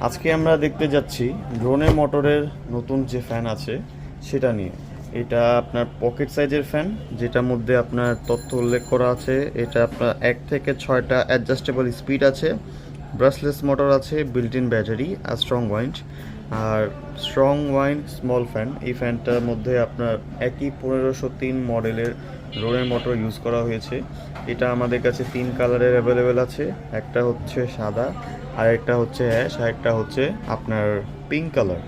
আজকে আমরা দেখতে যাচ্ছি ড্রোনের মোটরের নতুন যে ফ্যান আছে সেটা নিয়ে। এটা আপনার পকেট সাইজের ফ্যান, যেটার মধ্যে আপনার তথ্য উল্লেখ করা আছে। এটা আপনার 1 থেকে 6টা অ্যাডজাস্টেবল স্পিড আছে, ব্রাশলেস মোটর আছে, বিল্ট ইন ব্যাটারি আর স্ট্রং ওয়াইন্ড। আর স্ট্রং ওয়াইন্ড স্মল ফ্যান, এই ফ্যানটার মধ্যে আপনার একই 1503 মডেলের ড্রোনের মোটর ইউজ করা হয়েছে। এটা আমাদের কাছে 3 কালারের অ্যাভেলেবেল আছে। একটা হচ্ছে সাদা, আর একটা হচ্ছে অ্যাশ, আর একটা হচ্ছে আপনার পিঙ্ক কালার।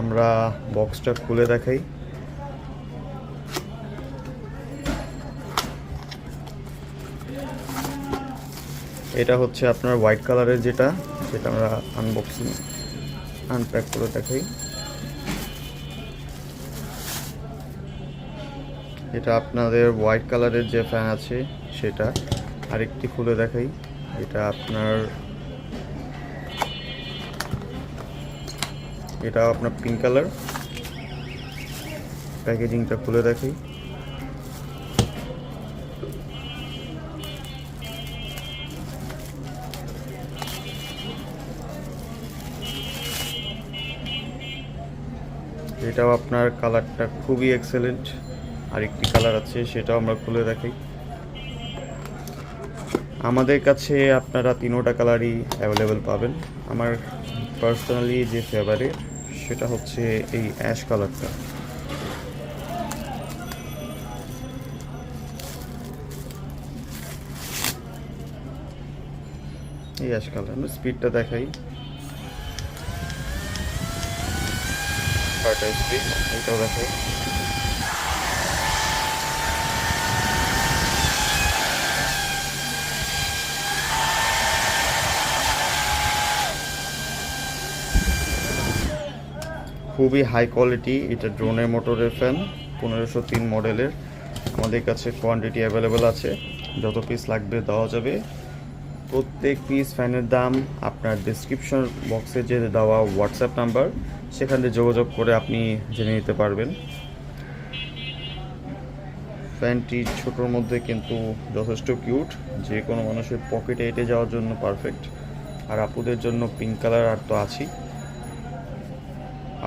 আমরা বক্সটা খুলে দেখাই। এটা হচ্ছে আপনার হোয়াইট কালারের যেটা, সেটা আমরা আনপ্যাক করে দেখাই। এটা আপনাদের হোয়াইট কালারের যে ফ্যান আছে সেটা। আরেকটি খুলে দেখাই। এটা আপনার পিঙ্ক কালার। প্যাকেজিংটা খুলে দেখাই। এটাও আপনার কালারটা খুবই এক্সেলেন্ট। আরেকটি কালার আছে, সেটাও আমরা খুলে দেখাই। আমাদের কাছে আপনারা 3টা কালারই অ্যাভেলেবেল পাবেন। আমার পার্সোনালি যে ফেভারিট সেটা হচ্ছে এই অ্যাশ কালারটা। এই অ্যাশ কালার। আমি স্পিডটা দেখাই। 6টা স্পিড, এটাও দেখাই। খুবই হাই কোয়ালিটি এটা ড্রোনের মোটরের ফ্যান, 1503 মডেলের। আমাদের কাছে কোয়ান্টিটি অ্যাভেলেবেল আছে, যত পিস লাগবে দেওয়া যাবে। প্রত্যেক পিস ফ্যানের দাম আপনার ডেসক্রিপশন বক্সে যে দেওয়া হোয়াটসঅ্যাপ নাম্বার, সেখানে যোগাযোগ করে আপনি জেনে নিতে পারবেন। ফ্যানটি ছোটোর মধ্যে কিন্তু যথেষ্ট কিউট, যে কোনো মানুষের পকেটে এঁটে যাওয়ার জন্য পারফেক্ট। আর আপুদের জন্য পিঙ্ক কালার আর তো আছেই।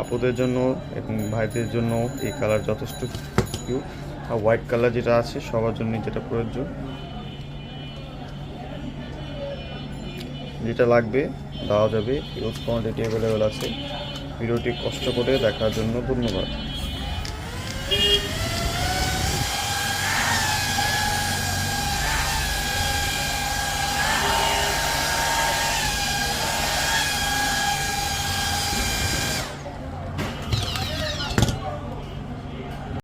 আপুদের জন্য এবং ভাইদের জন্য এই কালার যথেষ্ট কিউট। আর হোয়াইট কালার যেটা আছে সবার জন্য যেটা প্রয়োজ্য। যেটা লাগবে দেওয়া যাবে, হিউজ কোয়ান্টিটি অ্যাভেলেবেল আছে। ভিডিওটি কষ্ট করে দেখার জন্য ধন্যবাদ।